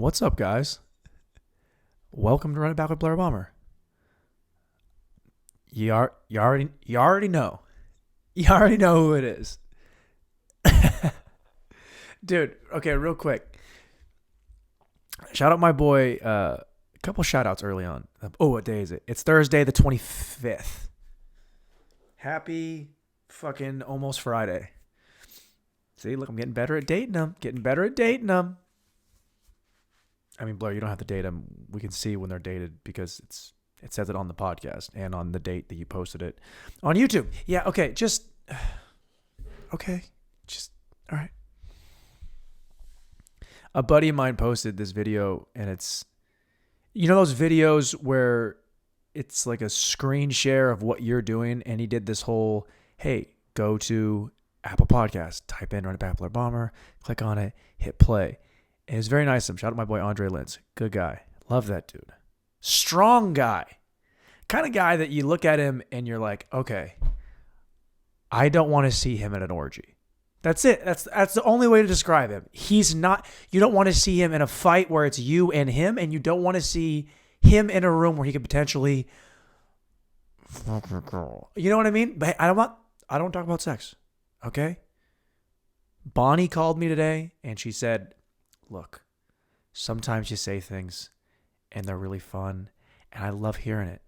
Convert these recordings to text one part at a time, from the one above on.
What's up, guys? Welcome to Run It Back with Blair Bomber. You already know. You already know who it is. Dude, okay, real quick. Shout out my boy, a couple shout outs early on. What day is it? It's Thursday the 25th. Happy fucking almost Friday. See, look, I'm getting better at dating them. I mean, Blair, you don't have to date them. We can see when they're dated because it says it on the podcast and on the date that you posted it on YouTube. Yeah, okay, just all right. A buddy of mine posted this video, and it's, you know those videos where it's like a screen share of what you're doing, and he did this whole, hey, go to Apple Podcast, type in Run It Back Blair Bomber, click on it, hit play. And it was very nice of him. Shout out my boy Andre Lintz. Good guy. Love that dude. Strong guy. Kind of guy that you look at him and you're like, okay, I don't want to see him at an orgy. That's it. That's the only way to describe him. He's not, you don't want to see him in a fight where it's you and him, and you don't want to see him in a room where he could potentially fuck a girl. You know what I mean? But I don't talk about sex. Okay? Bonnie called me today and she said, look, sometimes you say things and they're really fun and I love hearing it.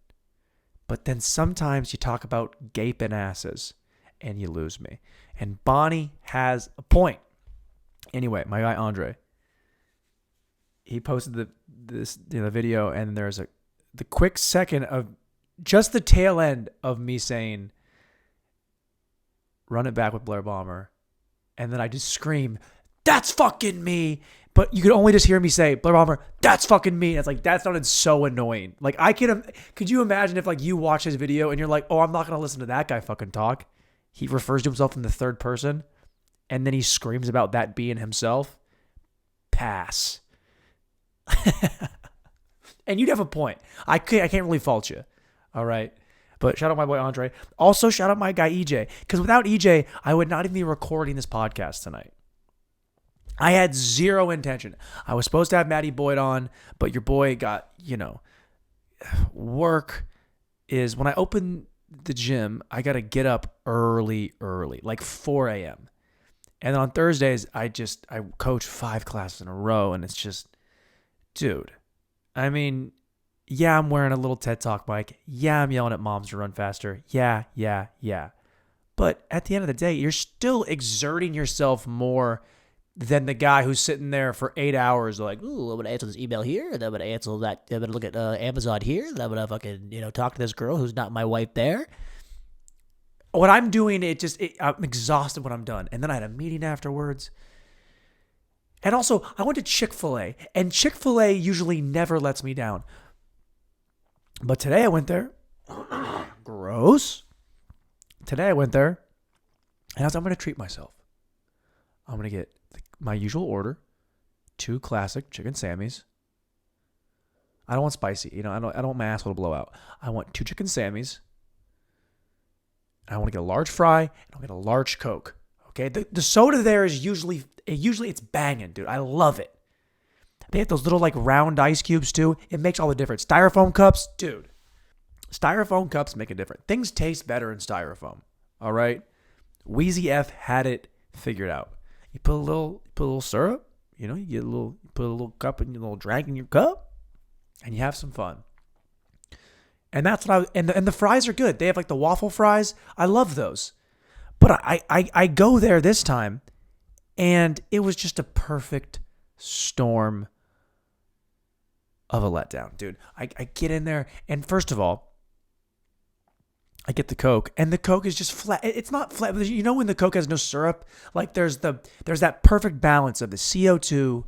But then sometimes you talk about gaping asses and you lose me. And Bonnie has a point. Anyway, my guy Andre, he posted this video, and there's the quick second of just the tail end of me saying, Run It Back with Blair Bomber. And then I just scream, that's fucking me. But you could only just hear me say, Blair Bomber, that's fucking me. And it's like, that sounded so annoying. Like, could you imagine if like you watch his video and you're like, oh, I'm not going to listen to that guy fucking talk. He refers to himself in the third person, and then he screams about that being himself. Pass. And you'd have a point. I can't really fault you. All right. But shout out my boy Andre. Also, shout out my guy EJ. Because without EJ, I would not even be recording this podcast tonight. I had zero intention. I was supposed to have Matty Boyd on, but your boy got, work is when I open the gym, I got to get up early, like 4 a.m. And then on Thursdays, I coach 5 classes in a row, and it's just, dude, I mean, yeah, I'm wearing a little TED Talk mic. Yeah, I'm yelling at moms to run faster. Yeah. But at the end of the day, you're still exerting yourself more than the guy who's sitting there for 8 hours like, ooh, I'm going to answer this email here, and I'm going to answer that, I'm going to look at Amazon here, and I'm going to fucking, talk to this girl who's not my wife there. What I'm doing, I'm exhausted when I'm done. And then I had a meeting afterwards. And also, I went to Chik-Fil-A, and Chik-Fil-A usually never lets me down. But today I went there. Gross. Today I went there, and I was like, I'm going to treat myself. I'm going to get my usual order, 2 classic chicken Sammys. I don't want spicy. I don't want my asshole to blow out. I want 2 chicken Sammys. I want to get a large fry, and I'll get a large Coke. Okay? The soda there is usually it's banging, dude. I love it. They have those little like round ice cubes too. It makes all the difference. Styrofoam cups, dude. Styrofoam cups make a difference. Things taste better in styrofoam. All right? Wheezy F had it figured out. You put a little syrup, you put a little cup in your little drag in your cup, and you have some fun. And that's what and the fries are good. They have like the waffle fries. I love those. But I go there this time, and it was just a perfect storm of a letdown, dude. I get in there, and first of all, I get the Coke, and the Coke is just flat. It's not flat. But when the Coke has no syrup, like there's that perfect balance of the CO2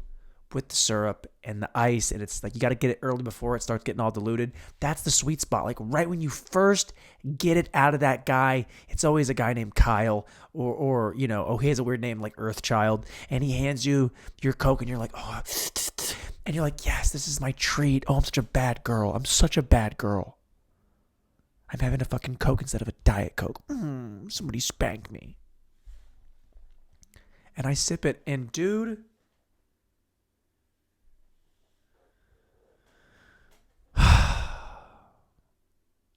with the syrup and the ice, and it's like you got to get it early before it starts getting all diluted. That's the sweet spot. Like right when you first get it out of that guy, it's always a guy named Kyle or he has a weird name like Earthchild, and he hands you your Coke, and you're like, oh, and you're like, yes, this is my treat. Oh, I'm such a bad girl. I'm such a bad girl. I'm having a fucking Coke instead of a Diet Coke. Somebody spank me. And I sip it, and dude,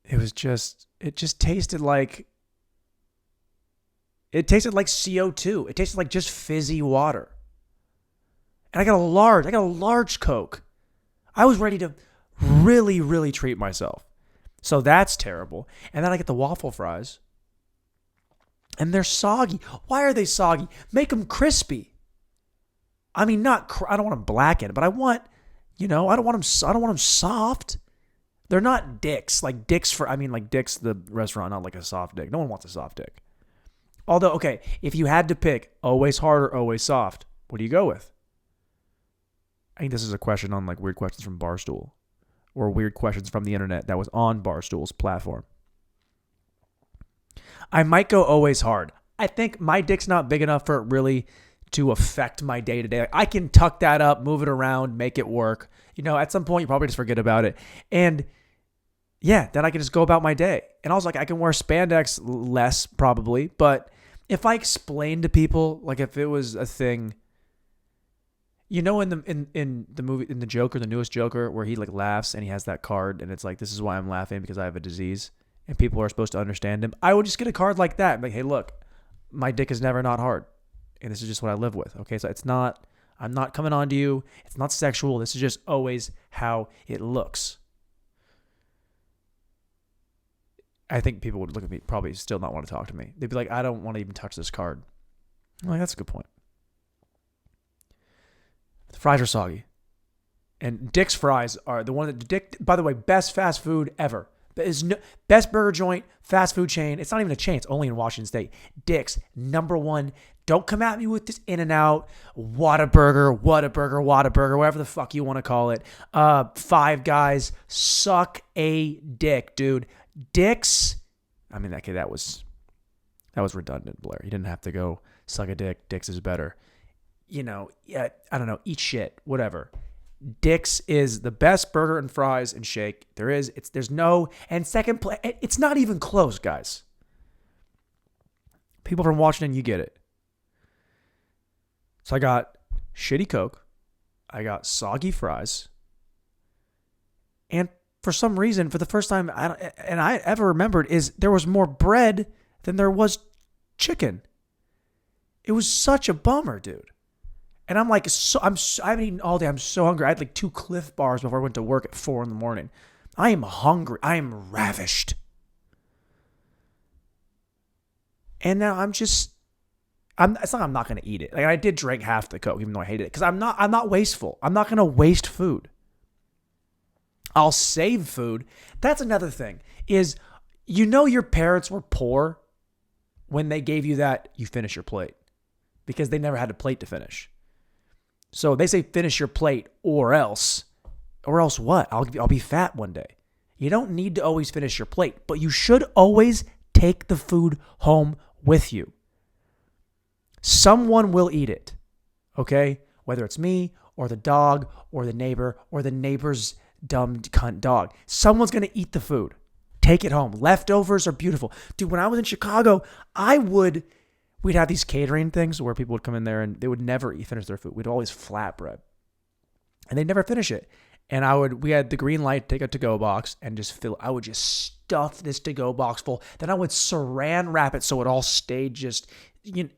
it just tasted like CO2. It tasted like just fizzy water. And I got a large Coke. I was ready to really, really treat myself. So that's terrible. And then I get the waffle fries. And they're soggy. Why are they soggy? Make them crispy. I mean, I don't want them blackened, but I don't want them soft. They're not dicks. Like Dick's the restaurant, not like a soft dick. No one wants a soft dick. Although, okay, if you had to pick always hard or always soft, what do you go with? I think this is a question on like weird questions from Barstool or weird questions from the internet that was on Barstool's platform. I might go always hard. I think my dick's not big enough for it really to affect my day to day. I can tuck that up, move it around, make it work. At some point you probably just forget about it. And yeah, then I can just go about my day. And also, like, I can wear spandex less probably, but if I explain to people, like if it was a thing, in the movie, in the Joker, the newest Joker, where he like laughs and he has that card and it's like, this is why I'm laughing because I have a disease and people are supposed to understand him. I would just get a card like that. Like, hey, look, my dick is never not hard. And this is just what I live with. Okay. So I'm not coming on to you. It's not sexual. This is just always how it looks. I think people would look at me, probably still not want to talk to me. They'd be like, I don't want to even touch this card. I'm like, that's a good point. The fries are soggy. And Dick's fries are the one that Dick, by the way, best fast food ever. Best burger joint, fast food chain. It's not even a chain. It's only in Washington State. Dick's, number one. Don't come at me with this In-N-Out, Whataburger, whatever the fuck you want to call it. Five Guys, suck a dick, dude. Dick's, I mean, okay, that was redundant, Blair. You didn't have to go suck a dick. Dick's is better. Yeah, I don't know, eat shit, whatever. Dick's is the best burger and fries and shake there is. And second place, it's not even close, guys. People from Washington, you get it. So I got shitty Coke, I got soggy fries, and for some reason, for the first time I ever remembered, is there was more bread than there was chicken. It was such a bummer, dude. And I'm like, I haven't eaten all day. I'm so hungry. I had like 2 Cliff bars before I went to work at 4 a.m. I am hungry. I am ravished. And now it's not I'm not going to eat it. Like, I did drink half the Coke, even though I hated it, because I'm not wasteful. I'm not going to waste food. I'll save food. That's another thing is, your parents were poor when they gave you that you finish your plate, because they never had a plate to finish. So they say finish your plate or else what? I'll be fat one day. You don't need to always finish your plate, but you should always take the food home with you. Someone will eat it, okay? Whether it's me or the dog or the neighbor or the neighbor's dumb cunt dog. Someone's going to eat the food. Take it home. Leftovers are beautiful. Dude, when I was in Chicago, we'd have these catering things where people would come in there and they would never finish their food. We'd always flatbread. And they'd never finish it. And we had the green light, take a to-go box and just I would just stuff this to-go box full. Then I would saran wrap it so it all stayed just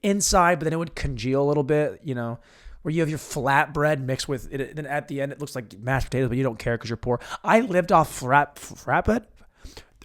inside, but then it would congeal a little bit, where you have your flatbread mixed with it. Then at the end, it looks like mashed potatoes, but you don't care because you're poor. I lived off flatbread.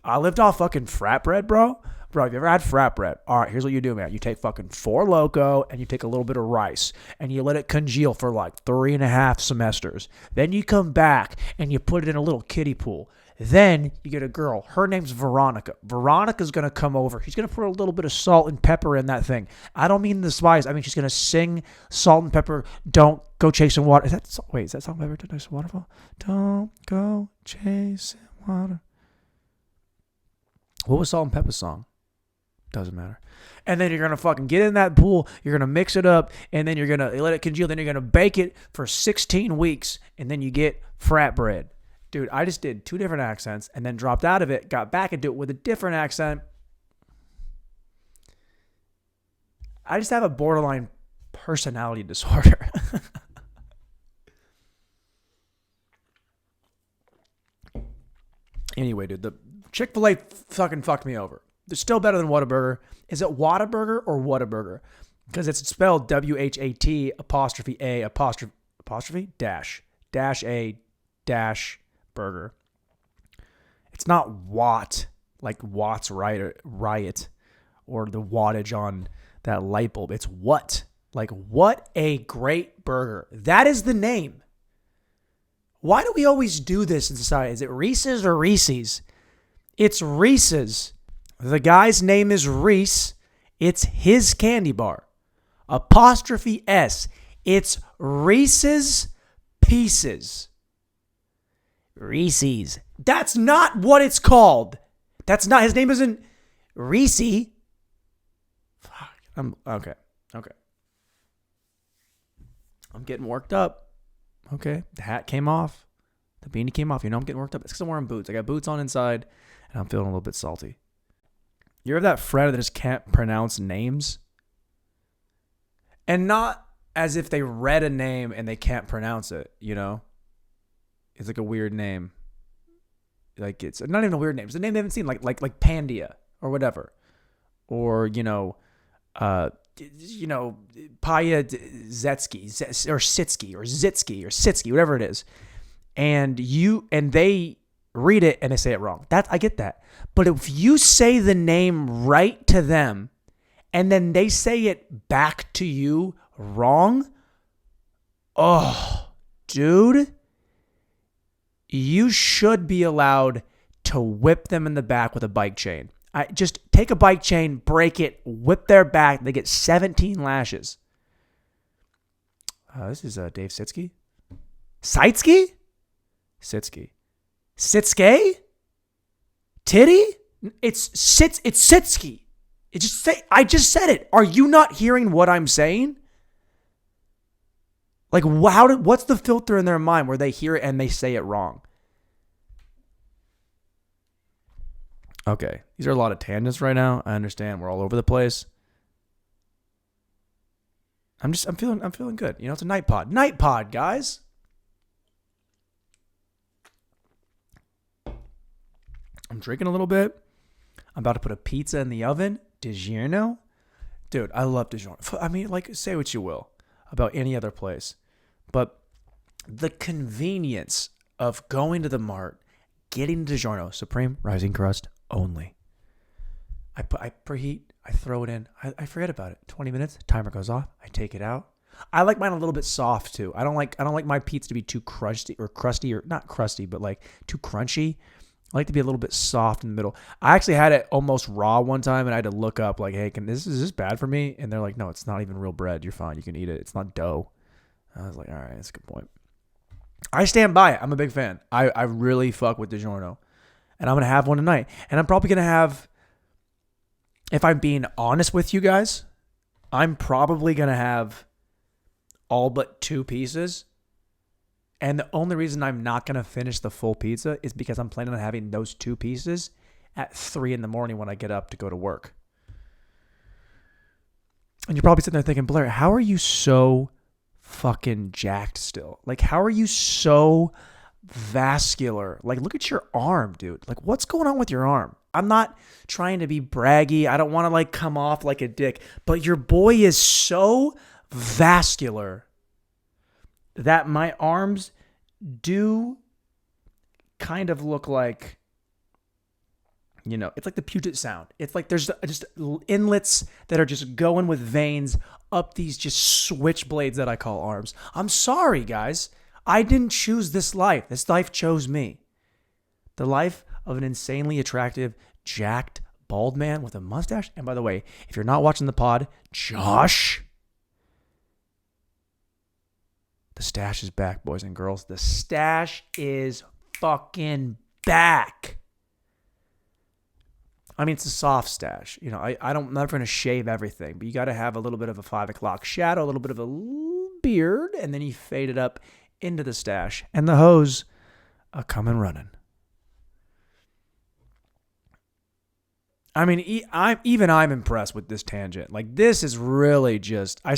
I lived off fucking flatbread, bro. Bro, have you ever had flatbread? All right, here's what you do, man. You take fucking 4 Loco and you take a little bit of rice and you let it congeal for like 3.5 semesters. Then you come back and you put it in a little kiddie pool. Then you get a girl. Her name's Veronica. Veronica's going to come over. She's going to put a little bit of salt and pepper in that thing. I don't mean the spice. I mean, she's going to sing salt and pepper. Don't go chasing water. Is that salt and pepper to chase waterfall? Don't go chasing water. What was Salt and Pepper's song? Doesn't matter. And then you're going to fucking get in that pool. You're going to mix it up. And then you're going to let it congeal. Then you're going to bake it for 16 weeks. And then you get frat bread. Dude, I just did 2 different accents and then dropped out of it, got back into it with a different accent. I just have a borderline personality disorder. Anyway, dude, the Chick-fil-A fucking fucked me over. They're still better than Whataburger. Is it Whataburger or Whataburger? Because it's spelled WHAT apostrophe A apostrophe dash A dash burger. It's not Watt, like Watt's riot or the wattage on that light bulb. It's what? Like, what a great burger. That is the name. Why do we always do this in society? Is it Reese's or Reecees? It's Reese's. The guy's name is Reese. It's his candy bar. Apostrophe S. It's Reese's Pieces. Reecees. That's not what it's called. That's not. His name isn't Reese. Fuck. Okay. I'm getting worked up. Okay. The hat came off. The beanie came off. You know I'm getting worked up. It's because I'm wearing boots. I got boots on inside, and I'm feeling a little bit salty. You ever have that friend that just can't pronounce names? And not as if they read a name and they can't pronounce it, you know? It's like a weird name. Like, it's not even a weird name. It's a name they haven't seen, like Pandia or whatever. Or, Paya Zetsky or Sitsky, whatever it is. And they read it and they say it wrong. I get that. But if you say the name right to them and then they say it back to you wrong, oh, dude, you should be allowed to whip them in the back with a bike chain. Just take a bike chain, break it, whip their back. They get 17 lashes. This is Dave Sitsky. Sitsky? Sitsky. Sitske? Titty? It's Sitsky. I just said it. Are you not hearing what I'm saying? Like, what's the filter in their mind where they hear it and they say it wrong? Okay, these are a lot of tangents right now. I understand we're all over the place. I'm feeling good. It's a night pod. Night pod, guys. I'm drinking a little bit. I'm about to put a pizza in the oven. DiGiorno? Dude, I love DiGiorno. I mean, like, say what you will about any other place. But the convenience of going to the mart, getting DiGiorno, Supreme Rising Crust only. I preheat, I throw it in, I forget about it. 20 minutes, timer goes off, I take it out. I like mine a little bit soft too. I don't like my pizza to be too crusty or not crusty, but like too crunchy. I like to be a little bit soft in the middle. I actually had it almost raw one time and I had to look up like, hey, is this bad for me? And they're like, no, it's not even real bread. You're fine. You can eat it. It's not dough. I was like, all right, that's a good point. I stand by it. I'm a big fan. I really fuck with DiGiorno. And I'm going to have one tonight. And I'm probably going to have, if I'm being honest with you guys, I'm probably going to have all but 2 pieces. And the only reason I'm not going to finish the full pizza is because I'm planning on having those 2 pieces at 3 a.m. when I get up to go to work. And you're probably sitting there thinking, Blair, how are you so fucking jacked still? Like, how are you so vascular? Like, look at your arm, dude. Like, what's going on with your arm? I'm not trying to be braggy. I don't want to like come off like a dick, but your boy is so vascular that my arms do kind of look like, it's like the Puget Sound. It's like there's just inlets that are just going with veins up these just switchblades that I call arms. I'm sorry, guys. I didn't choose this life. This life chose me. The life of an insanely attractive, jacked, bald man with a mustache. And by the way, if you're not watching the pod, Josh, the stash is back, boys and girls. The stash is fucking back. I mean, it's a soft stash. I'm never going to shave everything, but you got to have a little bit of a 5 o'clock shadow, a little bit of a beard, and then you fade it up into the stash. And the hoes are coming running. I mean, I'm impressed with this tangent. Like, this is really just, I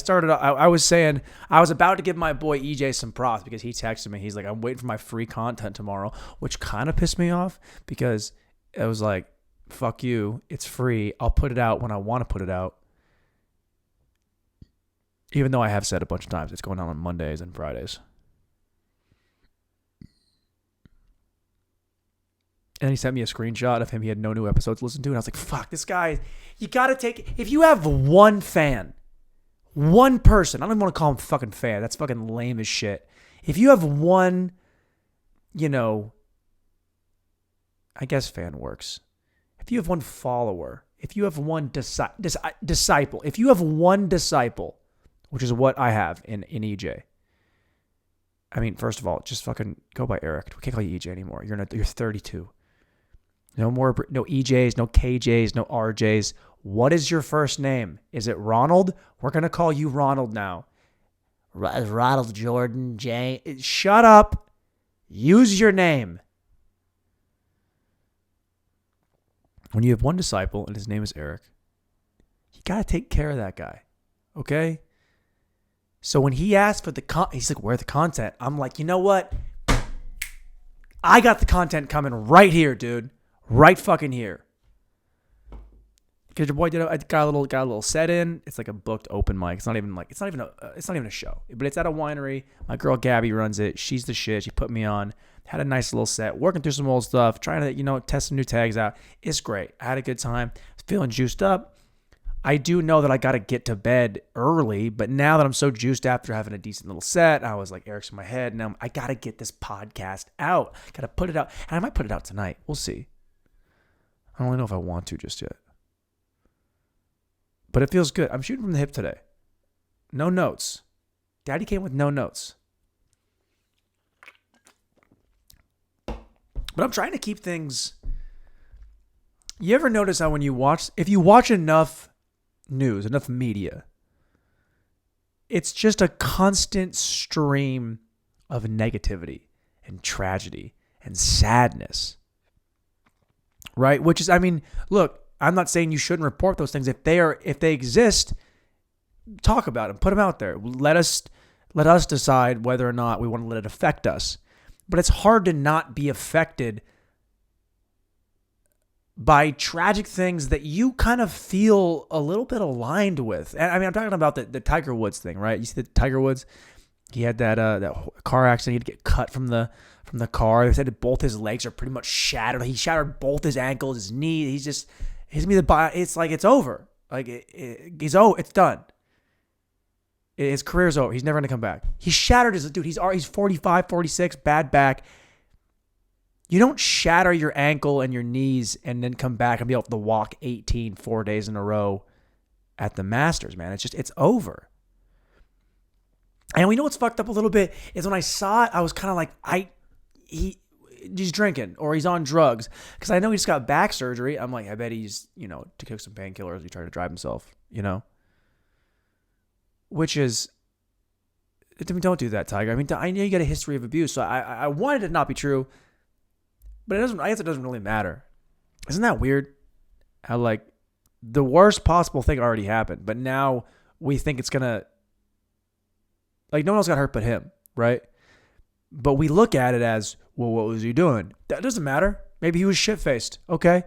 was saying, I was about to give my boy EJ some props because he texted me. He's like, I'm waiting for my free content tomorrow, which kind of pissed me off because I was like, fuck you. It's free. I'll put it out when I want to put it out. Even though I have said a bunch of times it's going on Mondays and Fridays. And he sent me a screenshot of him. He had no new episodes to listen to. And I was like, fuck, this guy, you got to take, if you have one fan, one person, I don't even want to call him fucking fan. That's fucking lame as shit. If you have one, I guess fan works. If you have one follower, if you have one disciple, if you have one disciple, which is what I have in EJ. I mean, first of all, just fucking go by Eric. We can't call you EJ anymore. You're 32. No more, no EJs, no KJs, no RJs. What is your first name? Is it Ronald? We're going to call you Ronald now. Ronald Jordan J. Shut up. Use your name. When you have one disciple and his name is Eric, you got to take care of that guy. Okay? So when he asked for he's like, where the content? I'm like, you know what? I got the content coming right here, dude. Right fucking here. Because your boy got a little set in. It's like a booked open mic. It's not even a show. But it's at a winery. My girl Gabby runs it. She's the shit. She put me on. Had a nice little set. Working through some old stuff. Trying to, test some new tags out. It's great. I had a good time. Feeling juiced up. I do know that I got to get to bed early, but now that I'm so juiced after having a decent little set, I was like, Eric's in my head. Now I got to get this podcast out. Got to put it out. And I might put it out tonight. We'll see. I don't really know if I want to just yet. But it feels good. I'm shooting from the hip today. No notes. Daddy came with no notes. But I'm trying to keep things... You ever notice how if you watch enough news, enough media, it's just a constant stream of negativity and tragedy and sadness. Right? Which is, look, I'm not saying you shouldn't report those things. If they exist, talk about them, put them out there. Let us decide whether or not we want to let it affect us. But it's hard to not be affected by tragic things that you kind of feel a little bit aligned with. And I'm talking about the Tiger Woods thing, right? You see the Tiger Woods? He had that car accident. He had to get cut from the car. They said that both his legs are pretty much shattered. He shattered both his ankles, his knee. It's like it's over. Like it's done. His career's over. He's never going to come back. He shattered his dude. He's 45, 46, bad back. You don't shatter your ankle and your knees and then come back and be able to walk 4 days in a row at the Masters, man. It's over. And we know what's fucked up a little bit is when I saw it, I was kind of like, he's drinking or he's on drugs. Because I know he just got back surgery. I'm like, I bet he's, took some painkillers. He tried to drive himself, Which is, don't do that, Tiger. I know you got a history of abuse, so I wanted it to not be true. But I guess it doesn't really matter. Isn't that weird? How the worst possible thing already happened, but now we think it's gonna no one else got hurt but him, right? But we look at it as, well, what was he doing? That doesn't matter. Maybe he was shit-faced. Okay.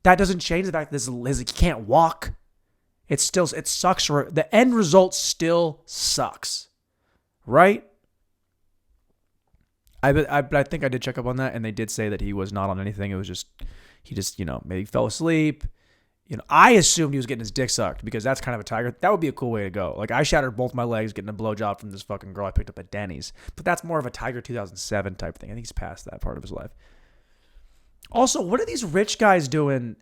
That doesn't change the fact that he can't walk. It sucks. The end result still sucks, right? I think I did check up on that, and they did say that he was not on anything. It was just, he maybe fell asleep. I assumed he was getting his dick sucked because that's kind of a Tiger. That would be a cool way to go. Like, I shattered both my legs getting a blowjob from this fucking girl I picked up at Denny's. But that's more of a Tiger 2007 type thing. I think he's past that part of his life. Also, what are these rich guys doing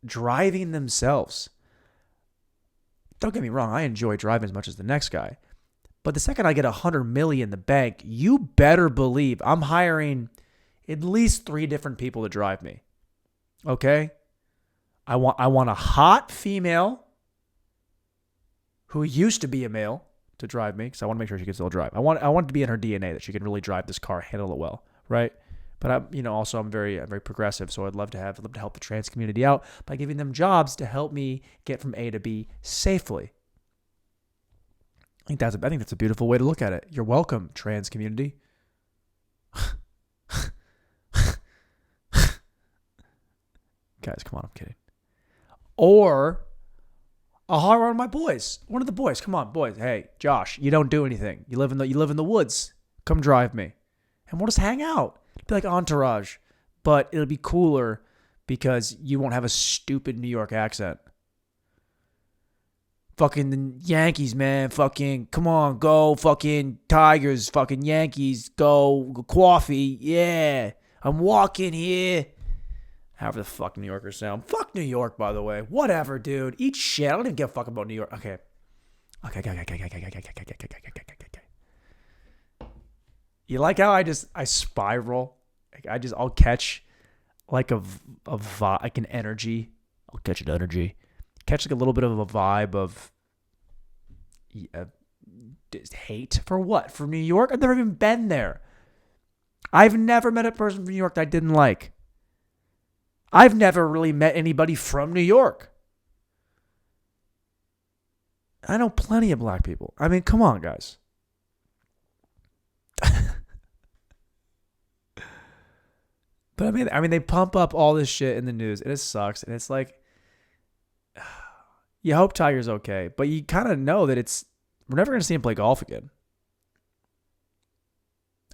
driving themselves? Don't get me wrong. I enjoy driving as much as the next guy. But the second I get $100 million in the bank, you better believe I'm hiring at least 3 different people to drive me. Okay? I want a hot female who used to be a male to drive me, because I want to make sure she can still drive. I want it to be in her DNA that she can really drive this car, handle it well, right? But I'm very progressive, so I'd love to help the trans community out by giving them jobs to help me get from A to B safely. I think that's a beautiful way to look at it. You're welcome, trans community. Guys, come on, I'm kidding. Or I'll hire one of my boys. One of the boys. Come on, boys. Hey, Josh, you don't do anything. You live in the woods. Come drive me. And we'll just hang out. It'll be like Entourage. But it'll be cooler because you won't have a stupid New York accent. Fucking the Yankees, man. Fucking, come on, go. Fucking Tigers. Fucking Yankees. Go. Coffee. Yeah. I'm walking here. However the fuck New Yorkers sound. Fuck New York, by the way. Whatever, dude. Eat shit. I don't even give a fuck about New York. Okay. You like how I spiral? I'll catch like a vibe, like an energy. I'll catch an energy. Catch like a little bit of a vibe of hate for what? For New York? I've never even been there. I've never met a person from New York that I didn't like. I've never really met anybody from New York. I know plenty of black people. I mean, come on, guys. But I mean, they pump up all this shit in the news, and it sucks. And it's like, you hope Tiger's okay, but you kind of know that we're never going to see him play golf again.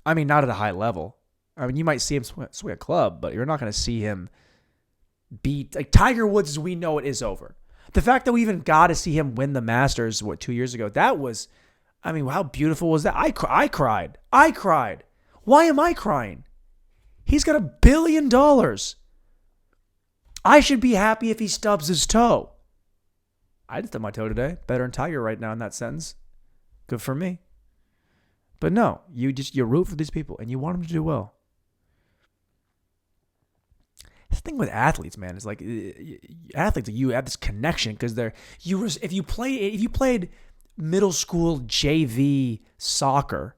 I mean, not at a high level. I mean, you might see him swing a club, but you're not going to see him beat like Tiger Woods as we know it is over. The fact that we even got to see him win the Masters 2 years ago, that was, I mean, how beautiful was that? I cried. Why am I crying? He's got $1 billion. I should be happy if he stubs his toe. I just stubbed my toe today. Better than Tiger right now in that sentence. Good for me. But no, you root for these people and you want them to do well. The thing with athletes, man, is like athletes, you have this connection because if you played middle school JV soccer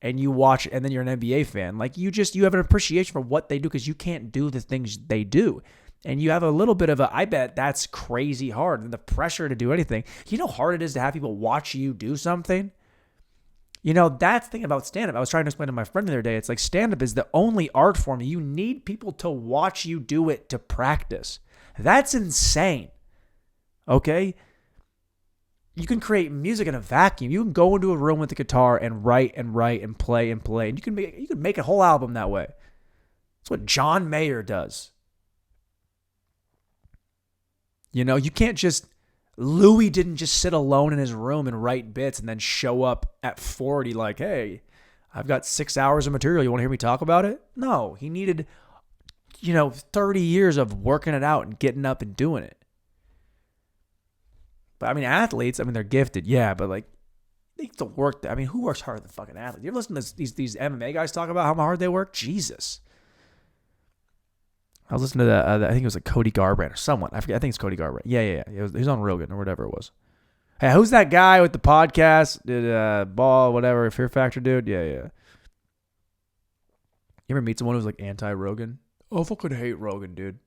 and you watch and then you're an NBA fan, like you have an appreciation for what they do because you can't do the things they do. And you have a little bit of I bet that's crazy hard. And the pressure to do anything. You know how hard it is to have people watch you do something? You know, that's the thing about stand-up. I was trying to explain to my friend the other day. It's like stand-up is the only art form. You need people to watch you do it to practice. That's insane. Okay? You can create music in a vacuum. You can go into a room with a guitar and write and play and play. And you can make a whole album that way. That's what John Mayer does. You know, you can't just... Louis didn't just sit alone in his room and write bits and then show up at 40 like, hey, I've got 6 hours of material. You want to hear me talk about it? No, he needed, 30 years of working it out and getting up and doing it. But I mean, athletes, they're gifted. Yeah, but like, they have to work. I mean, who works harder than fucking athletes? You ever listen to these MMA guys talk about how hard they work? Jesus. I was listening to that. I think it was like Cody Garbrandt or someone. I forget. I think it's Cody Garbrandt. Yeah. He was on Rogan or whatever it was. Hey, who's that guy with the podcast? Did ball, whatever, Fear Factor dude? Yeah. You ever meet someone who's like anti-Rogan? Oh, I fucking hate Rogan, dude.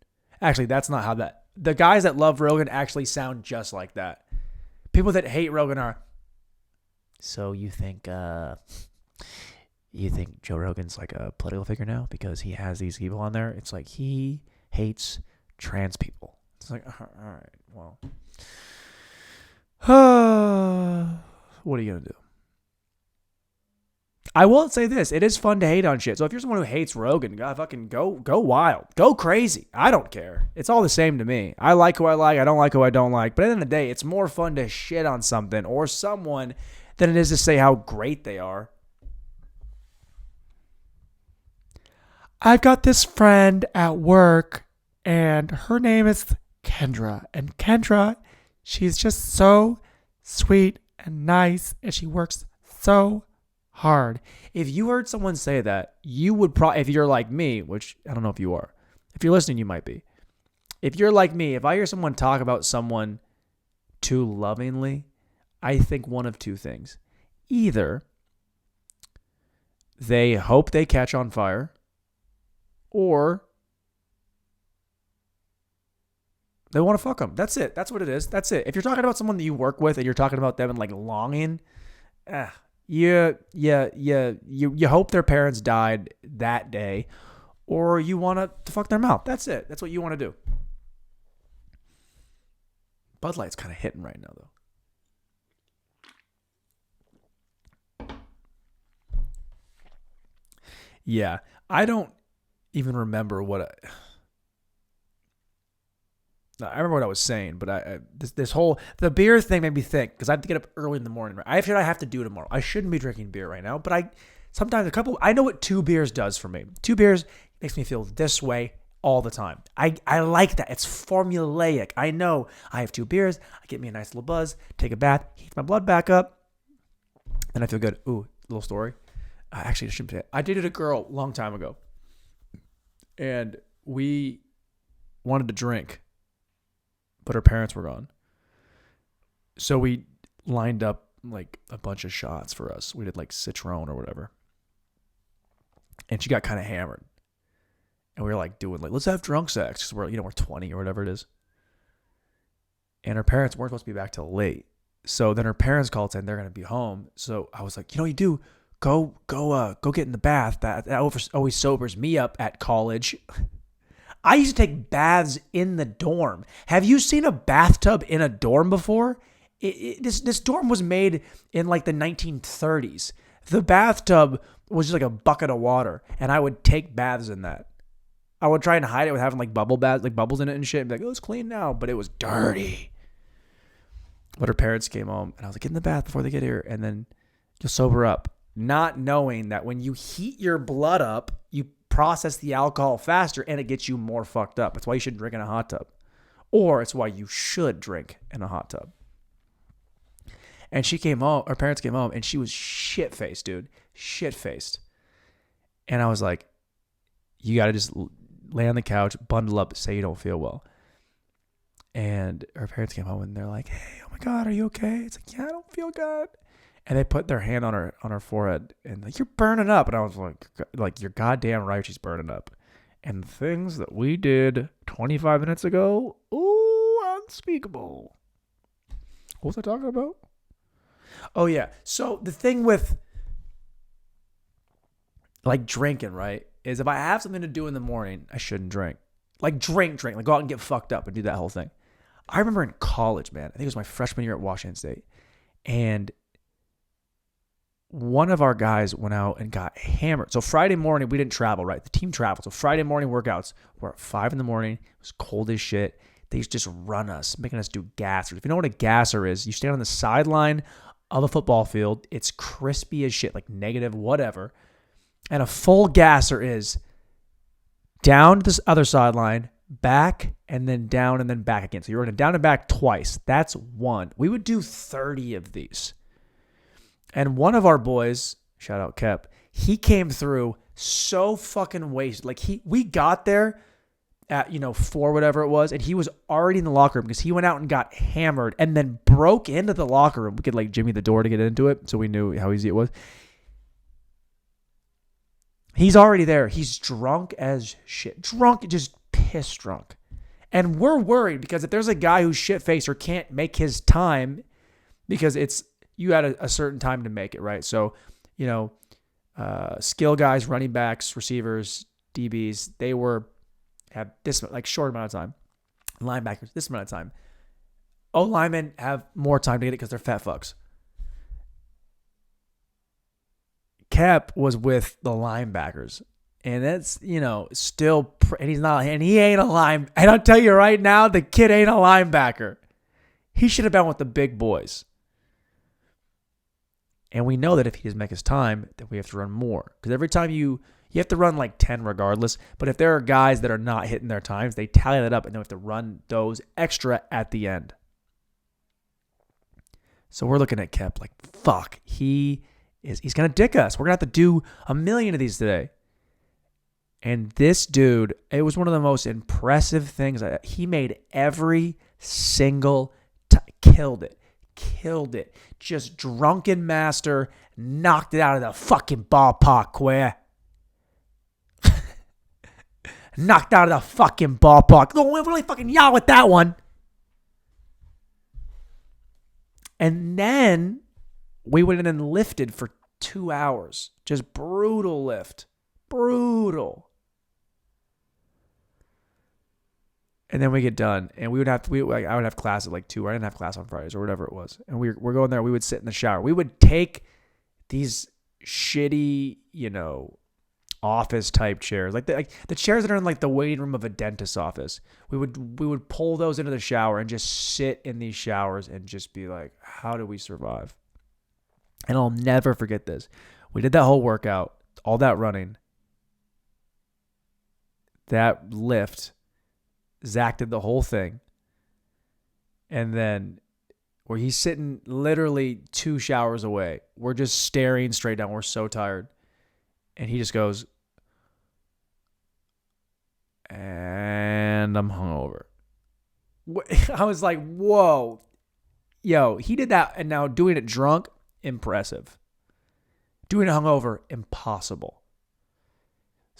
Actually, that's not how that... The guys that love Rogan actually sound just like that. People that hate Rogan are... So you think Joe Rogan's like a political figure now because he has these people on there? It's like he hates trans people. It's like, all right, well... what are you going to do? I will say this. It is fun to hate on shit. So if you're someone who hates Rogan, fucking go wild. Go crazy. I don't care. It's all the same to me. I like who I like. I don't like who I don't like. But at the end of the day, it's more fun to shit on something or someone than it is to say how great they are. I've got this friend at work, and her name is Kendra. And Kendra, she's just so sweet and nice, and she works so hard. If you heard someone say that, you would probably, if you're like me, which I don't know if you are, if you're listening, you might be. If you're like me, if I hear someone talk about someone too lovingly, I think one of two things. Either they hope they catch on fire, or they want to fuck them. That's it. That's what it is. That's it. If you're talking about someone that you work with and you're talking about them and like longing, you hope their parents died that day, or you want to fuck their mouth. That's it. That's what you want to do. Bud Light's kind of hitting right now, though. Yeah, I don't even remember what I remember what I was saying, but this whole the beer thing made me think because I have to get up early in the morning. Right? I have to do tomorrow. I shouldn't be drinking beer right now, but sometimes I know what 2 beers does for me. 2 beers makes me feel this way all the time. I like that. It's formulaic. I know I have 2 beers. I get me a nice little buzz, take a bath, heat my blood back up, and I feel good. Ooh, little story. Actually, I shouldn't say it. I dated a girl a long time ago, and we wanted to drink, but her parents were gone. So we lined up like a bunch of shots for us. We did like Citron or whatever. And she got kind of hammered. And we were like doing like, let's have drunk sex. Cause we're 20 or whatever it is. And her parents weren't supposed to be back till late. So then her parents called saying they're going to be home. So I was like, you do, go get in the bath. That always sobers me up at college. I used to take baths in the dorm. Have you seen a bathtub in a dorm before? This dorm was made in like the 1930s. The bathtub was just like a bucket of water, and I would take baths in that. I would try and hide it with having like bubble baths, like bubbles in it and shit, and be like, oh, it's clean now, but it was dirty. But her parents came home, and I was like, get in the bath before they get here, and then you'll sober up. Not knowing that when you heat your blood up, you process the alcohol faster and it gets you more fucked up. That's why you shouldn't drink in a hot tub. Or it's why you should drink in a hot tub. And she came home, her parents came home, and she was shit-faced, dude. Shit-faced. And I was like, you got to just lay on the couch, bundle up, say you don't feel well. And her parents came home and they're like, hey, oh my God, are you okay? It's like, yeah, I don't feel good. And they put their hand on her forehead and like, you're burning up. And I was like, you're goddamn right, she's burning up. And the things that we did 25 minutes ago, ooh, unspeakable. What was I talking about? Oh yeah. So the thing with like drinking, right, is if I have something to do in the morning, I shouldn't drink. Like drink, like go out and get fucked up and do that whole thing. I remember in college, man, I think it was my freshman year at Washington State, and one of our guys went out and got hammered. So Friday morning, we didn't travel, right? The team traveled. So Friday morning workouts were at 5 a.m. It was cold as shit. They used to just run us, making us do gassers. If you know what a gasser is, you stand on the sideline of a football field. It's crispy as shit, like negative, whatever. And a full gasser is down to this other sideline, back, and then down, and then back again. So you're running down and back twice. That's one. We would do 30 of these. And one of our boys, shout out Kep, he came through so fucking wasted. Like we got there at 4 whatever it was, and he was already in the locker room because he went out and got hammered and then broke into the locker room. We could like jimmy the door to get into it, so we knew how easy it was. He's already there. He's drunk as shit. Drunk, just piss drunk. And we're worried because if there's a guy who's shit-faced or can't make his time because you had a certain time to make it, right? So, skill guys, running backs, receivers, DBs, they have this like short amount of time. Linebackers, this amount of time. O-linemen have more time to get it because they're fat fucks. Kep was with the linebackers, and that's still, and he ain't a line. And I'll tell you right now, the kid ain't a linebacker. He should have been with the big boys. And we know that if he doesn't make his time, that we have to run more. Because every time you have to run like 10 regardless. But if there are guys that are not hitting their times, they tally that up and they have to run those extra at the end. So we're looking at Kep like, fuck, he's going to dick us. We're going to have to do 1 million of these today. And this dude, it was one of the most impressive things. He made every single time. Killed it. Just drunken master, knocked it out of the fucking ballpark, queer. Knocked out of the fucking ballpark. Don't really fucking yell with that one. And then we went in and lifted for 2 hours. Just brutal lift. Brutal. And then we get done, and I would have class at like 2, or I didn't have class on Fridays or whatever it was. And we're going there. We would sit in the shower. We would take these shitty, office type chairs, like the chairs that are in like the waiting room of a dentist's office. We would pull those into the shower and just sit in these showers and just be like, how do we survive? And I'll never forget this. We did that whole workout, all that running, that lift. Zach did the whole thing. And then where he's sitting literally 2 showers away, we're just staring straight down. We're so tired. And he just goes, and I'm hungover. I was like, whoa. Yo, he did that. And now doing it drunk, impressive. Doing it hungover, impossible.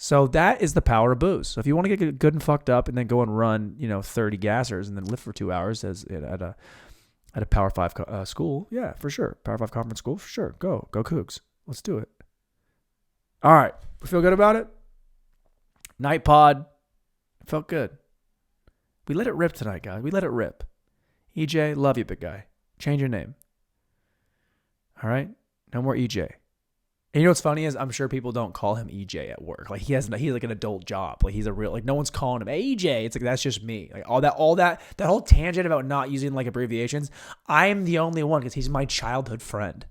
So that is the power of booze. So if you want to get good and fucked up and then go and run, 30 gassers and then lift for 2 hours at a Power 5 school, yeah, for sure. Power 5 conference school, for sure. Go Cougs. Let's do it. All right. We feel good about it? Night pod. Felt good. We let it rip tonight, guys. We let it rip. EJ, love you, big guy. Change your name. All right? No more EJ. And you know what's funny is I'm sure people don't call him EJ at work. Like he's like an adult job. Like he's a real, like no one's calling him EJ. It's like, that's just me. Like all that whole tangent about not using like abbreviations. I'm the only one because he's my childhood friend.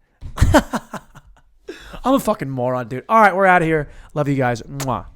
I'm a fucking moron, dude. All right, we're out of here. Love you guys. Mwah.